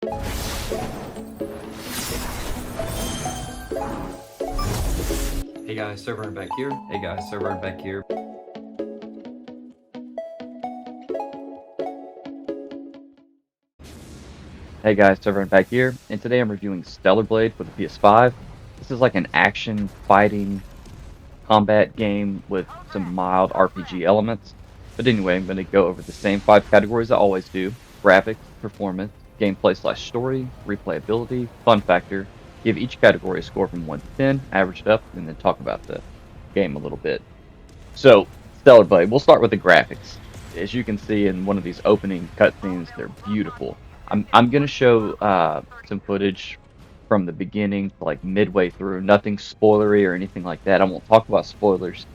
Hey guys, SirVern back here. Hey guys, SirVern back here. Hey guys, SirVern back here, and today I'm reviewing Stellar Blade for the PS5. This is like an action fighting combat game with some mild RPG elements. But anyway, I'm going to go over the same 5 categories I always do: graphics, performance, gameplay/story, replayability, fun factor. Give each category a score from 1 to 10, average it up, and then talk about the game a little bit. So, Stellar Blade, we'll start with the graphics. As you can see in one of these opening cutscenes, they're beautiful. I'm gonna show some footage from the beginning to like midway through. Nothing spoilery or anything like that. I won't talk about spoilers.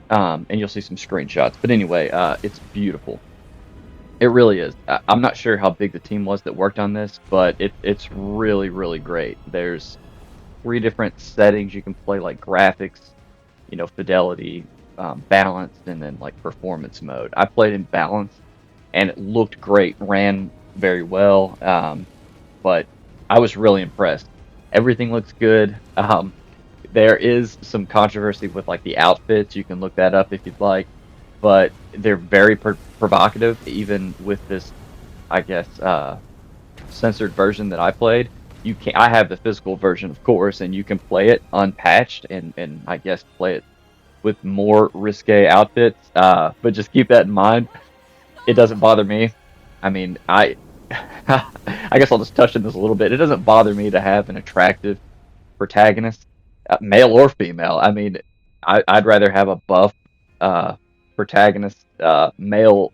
And you'll see some screenshots. But anyway, it's beautiful. It really is. I'm not sure how big the team was that worked on this, but it's really, really great. There's 3 different settings you can play, like graphics, fidelity, balanced, and then like performance mode. I played in balanced, and it looked great, ran very well, but I was really impressed. Everything looks good. There is some controversy with like the outfits. You can look that up if you'd like, but they're very provocative, even with this, I guess, censored version that I played. I have the physical version, of course, and you can play it unpatched and I guess play it with more risque outfits. But just keep that in mind. It doesn't bother me. I mean, I I guess I'll just touch on this a little bit. It doesn't bother me to have an attractive protagonist, male or female. I mean, I'd rather have a buff protagonist, male.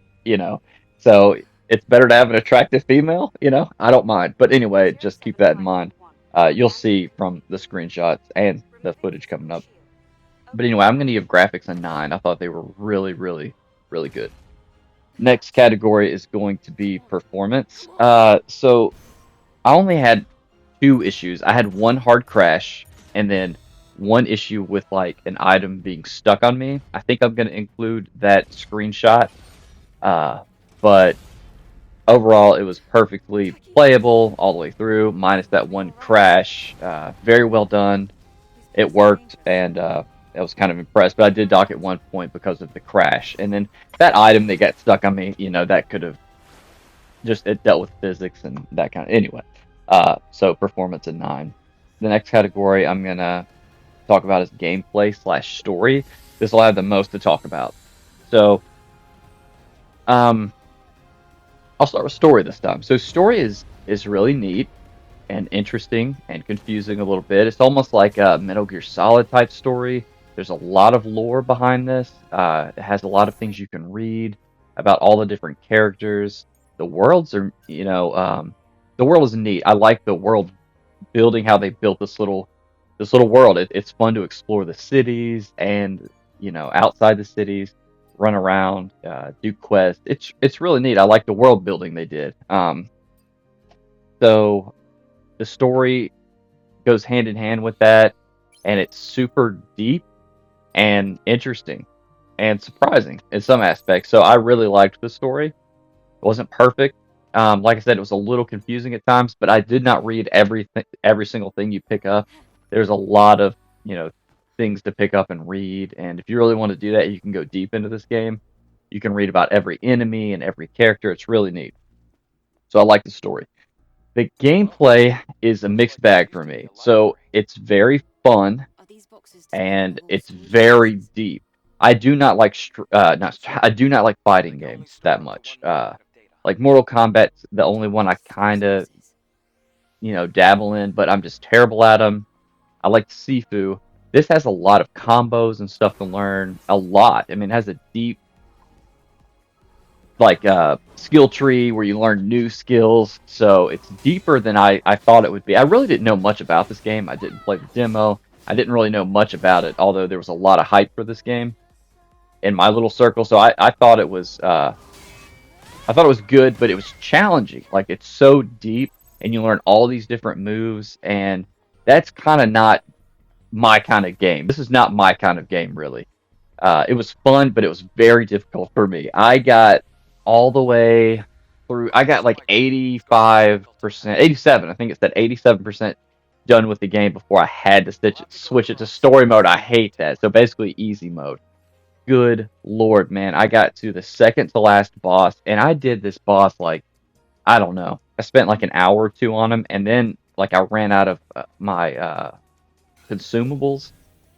So it's better to have an attractive female. I don't mind. But anyway, just keep that in mind. You'll see from the screenshots and the footage coming up. But anyway, I'm going to give graphics a 9. I thought they were really, really, really good. Next category is going to be performance. So I only had 2 issues. I had one hard crash, and then one issue with like an item being stuck on me. I think I'm going to include that screenshot. But overall, it was perfectly playable all the way through, minus that one crash. Very well done. It worked, and I was kind of impressed. But I did dock at 1 point because of the crash. And then that item that got stuck on me, that could have it dealt with physics and that kind of. Anyway, so performance a 9. The next category I'm going to talk about is gameplay/story. This will have the most to talk about. So, I'll start with story this time. So story is really neat and interesting and confusing a little bit. It's almost like a Metal Gear Solid type story. There's a lot of lore behind this. It has a lot of things you can read about all the different characters. The worlds are, the world is neat. I like the world building, how they built this little world. It's fun to explore the cities and outside the cities, run around, do quests. It's really neat. I like the world building they did. So the story goes hand in hand with that, and it's super deep and interesting and surprising in some aspects. So I really liked the story. It wasn't perfect. Like I said, it was a little confusing at times, but I did not read every single thing you pick up. There's a lot of things to pick up and read, and if you really want to do that, you can go deep into this game. You can read about every enemy and every character. It's really neat. So I like the story. The gameplay is a mixed bag for me. So it's very fun and it's very deep. I do not like I do not like fighting games that much. Like Mortal Kombat's the only one I kind of dabble in, but I'm just terrible at them. I like Sifu. This has a lot of combos and stuff to learn. A lot. I mean, it has a deep skill tree where you learn new skills. So it's deeper than I thought it would be. I really didn't know much about this game. I didn't play the demo. I didn't really know much about it, although there was a lot of hype for this game in my little circle. So I thought it was good, but it was challenging. Like, it's so deep, and you learn all these different moves, and that's kind of not my kind of game. This is not my kind of game, really. It was fun, but it was very difficult for me. I got all the way through. I got like 85%, 87. I think it said 87% done with the game before I had to switch it to story mode. I hate that. So basically, easy mode. Good lord, man! I got to the second to last boss, and I did this boss like I don't know. I spent like an hour or two on him, and then like I ran out of my consumables.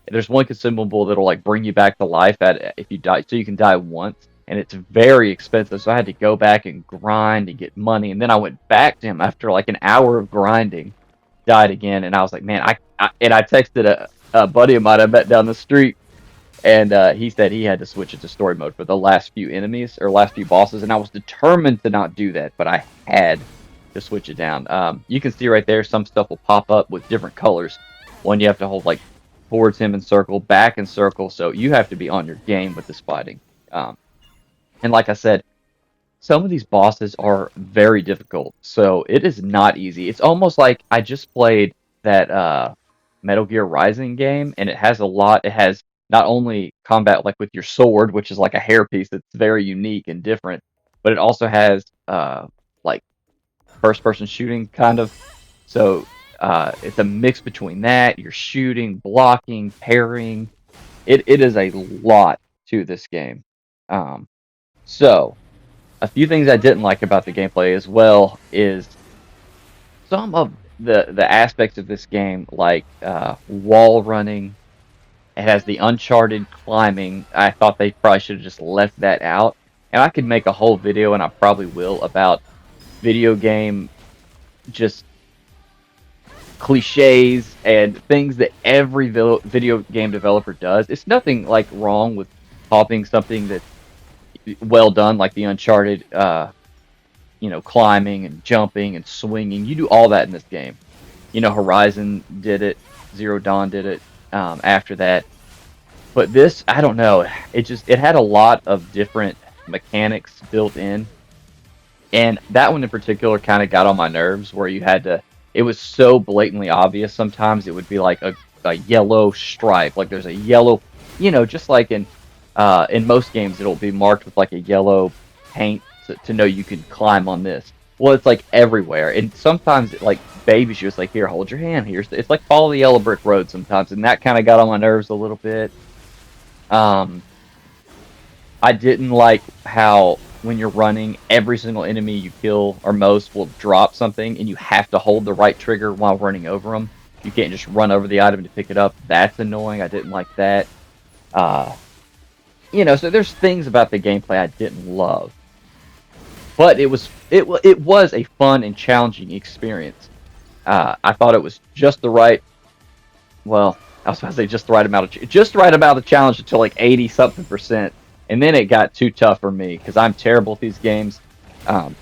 There's one consumable that'll like bring you back to life at if you die, so you can die once, and it's very expensive. So I had to go back and grind and get money, and then I went back to him after like an hour of grinding, died again, and I was like, man, I texted a buddy of mine I met down the street, and he said he had to switch it to story mode for the last few enemies or last few bosses, and I was determined to not do that, but I had to switch it down. You can see right there, some stuff will pop up with different colors. One you have to hold like towards him in circle, back in circle, so you have to be on your game with this fighting. And like I said, some of these bosses are very difficult, so it is not easy. It's almost like I just played that Metal Gear Rising game, and it has a lot. It has not only combat like with your sword, which is like a hairpiece that's very unique and different, but it also has like first-person shooting kind of. So it's a mix between that. You're shooting, blocking, parrying. It is a lot to this game. So a few things I didn't like about the gameplay as well is some of the aspects of this game, like wall running. It has the Uncharted climbing. I thought they probably should have just left that out. And I could make a whole video, and I probably will, about video game just cliches and things that every video game developer does. It's nothing like wrong with copying something that's well done, like the Uncharted climbing and jumping and swinging. You do all that in this game. Horizon did it, Zero Dawn did it after that. But this, I don't know. It had a lot of different mechanics built in, and that one in particular kind of got on my nerves. Where you had to, it was so blatantly obvious. Sometimes it would be like a yellow stripe, like there's a yellow, just like in most games it'll be marked with like a yellow paint to know you can climb on this. Well, it's like everywhere, and sometimes it like babies you. It's like, here, hold your hand here. It's like follow the yellow brick road sometimes, and that kind of got on my nerves a little bit. I didn't like how when you're running, every single enemy you kill or most will drop something, and you have to hold the right trigger while running over them. You can't just run over the item to pick it up. That's annoying. I didn't like that. So there's things about the gameplay I didn't love, but it was a fun and challenging experience. I thought it was just the right. Well, I was about to say just the right amount of challenge until like 80 something percent, and then it got too tough for me because I'm terrible at these games. Some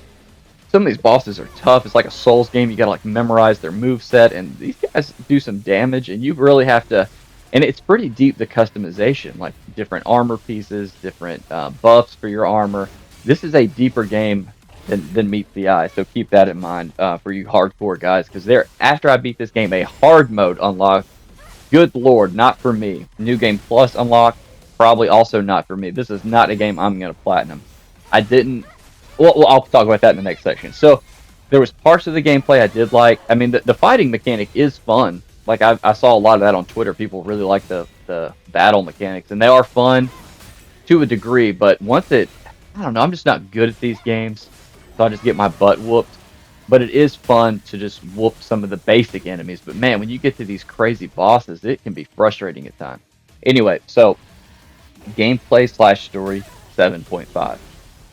of these bosses are tough. It's like a Souls game. You gotta like memorize their move set, and these guys do some damage, and you really have to. And it's pretty deep, the customization, like different armor pieces, different buffs for your armor. This is a deeper game than meets the eye, so keep that in mind for you hardcore guys, because after I beat this game, a hard mode unlocked. Good lord, not for me. New Game Plus unlocked, probably also not for me. This is not a game I'm going to platinum. I didn't. Well, I'll talk about that in the next section. So, there was parts of the gameplay I did like. I mean, the fighting mechanic is fun. Like, I saw a lot of that on Twitter. People really like the battle mechanics, and they are fun to a degree, but I don't know, I'm just not good at these games, so I just get my butt whooped. But it is fun to just whoop some of the basic enemies. But man, when you get to these crazy bosses, it can be frustrating at times. Anyway, so gameplay / story 7.5.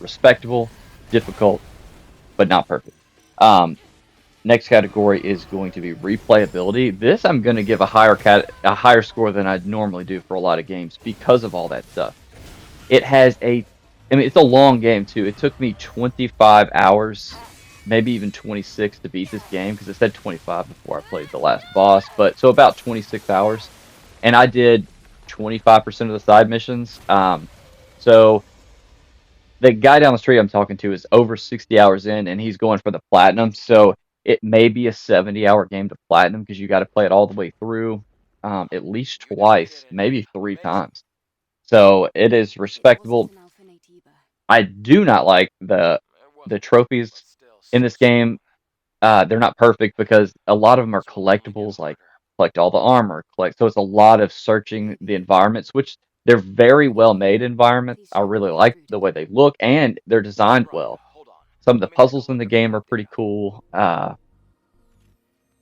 Respectable, difficult, but not perfect. Next category is going to be replayability. This I'm going to give a higher score than I'd normally do for a lot of games because of all that stuff. It has it's a long game too. It took me 25 hours, maybe even 26 to beat this game, because it said 25 before I played the last boss, but so about 26 hours, and I did 25% of the side missions. So the guy down the street I'm talking to is over 60 hours in, and he's going for the platinum, so it may be a 70-hour game to platinum, because you got to play it all the way through at least twice, maybe 3 times. So it is respectable. I do not like the trophies in this game, they're not perfect because a lot of them are collectibles, like collect all the armor, collect. So it's a lot of searching the environments, which they're very well made environments. I really like the way they look and they're designed well. Some of the puzzles in the game are pretty cool.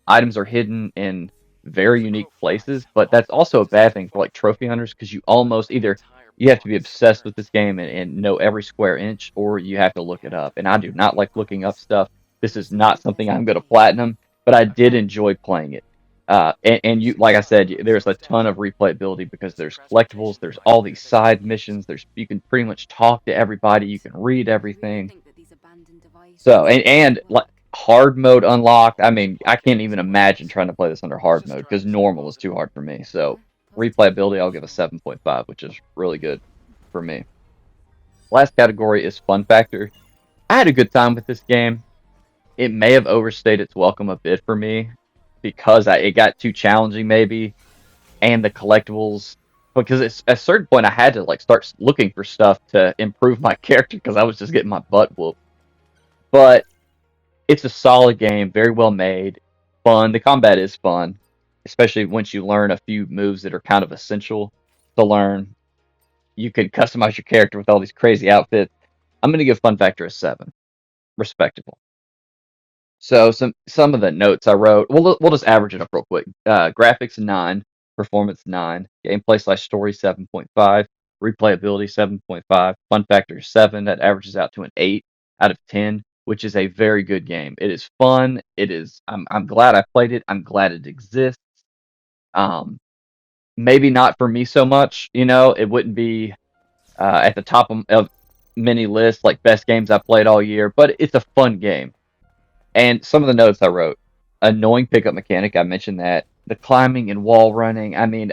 Items are hidden in very unique places, but that's also a bad thing for like trophy hunters because you almost either you have to be obsessed with this game and know every square inch, or you have to look it up. And I do not like looking up stuff. This is not something I'm going to platinum, but I did enjoy playing it. And you, like I said, there's a ton of replayability because there's collectibles, there's all these side missions, there's you can pretty much talk to everybody, you can read everything. So and like hard mode unlocked. I mean, I can't even imagine trying to play this under hard mode because normal is too hard for me. So replayability, I'll give a 7.5, which is really good for me. Last category is fun factor. I had a good time with this game. It may have overstayed its welcome a bit for me because it got too challenging maybe, and the collectibles. Because at a certain point I had to like start looking for stuff to improve my character because I was just getting my butt whooped. But it's a solid game, very well made, fun. The combat is fun, especially once you learn a few moves that are kind of essential to learn. You can customize your character with all these crazy outfits. I'm going to give fun factor a 7, respectable. So some of the notes I wrote, we'll just average it up real quick. Graphics 9, performance 9, gameplay/story 7.5, replayability 7.5, fun factor 7. That averages out to an 8 out of 10, which is a very good game. It is fun. It is. I'm glad I played it. I'm glad it exists. Um, Maybe not for me so much. It wouldn't be at the top of many lists like best games I played all year, but it's a fun game. And some of the notes I wrote: annoying pickup mechanic. I mentioned that. The climbing and wall running. I mean,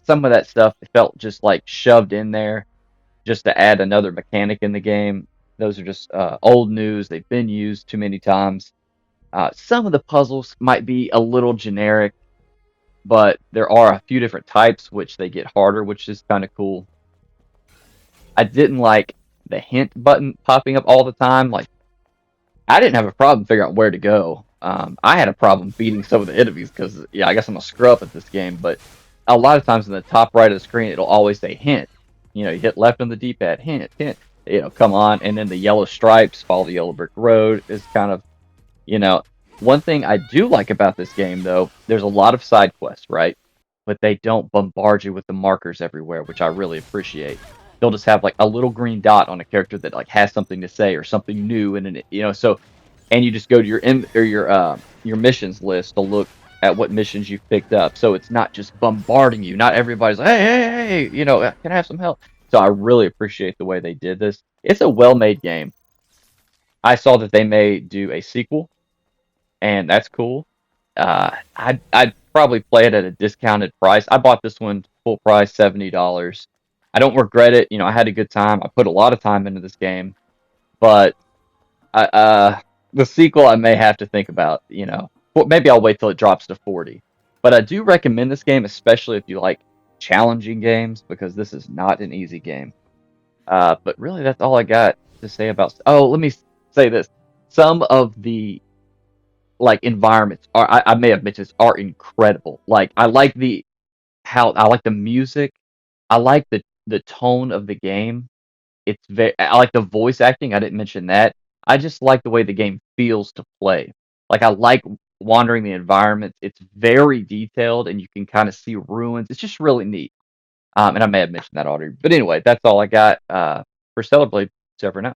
some of that stuff felt just like shoved in there just to add another mechanic in the game. Those are just old news. They've been used too many times. Some of the puzzles might be a little generic, but there are a few different types which they get harder, which is kind of cool. I didn't like the hint button popping up all the time. Like, I didn't have a problem figuring out where to go. I had a problem beating some of the enemies because, yeah, I guess I'm a scrub at this game. But a lot of times in the top right of the screen, it'll always say hint. You hit left on the D-pad, hint, hint. Come on, and then the yellow stripes, follow the yellow brick road is kind of, you know. One thing I do like about this game, though, there's a lot of side quests, right? But they don't bombard you with the markers everywhere, which I really appreciate. They'll just have like a little green dot on a character that like has something to say or something new, and so, and you just go to your missions list to look at what missions you've picked up. So it's not just bombarding you. Not everybody's like, hey, can I have some help? So I really appreciate the way they did this. It's a well-made game. I saw that they may do a sequel, and that's cool. I'd probably play it at a discounted price. I bought this one full price, $70. I don't regret it. I had a good time. I put a lot of time into this game, but the sequel I may have to think about. Maybe I'll wait till it drops to 40. But I do recommend this game, especially if you like challenging games, because this is not an easy game. But really, that's all I got to say about. Oh, let me say this: some of the like environments I may have mentioned this, are incredible. Like I like I like the music. I like the tone of the game. I like the voice acting. I didn't mention that. I just like the way the game feels to play. Like I like wandering the environments. It's very detailed, and you can kind of see ruins. It's just really neat. And I may have mentioned that already. But anyway, that's all I got for Stellar Blade. It's over now.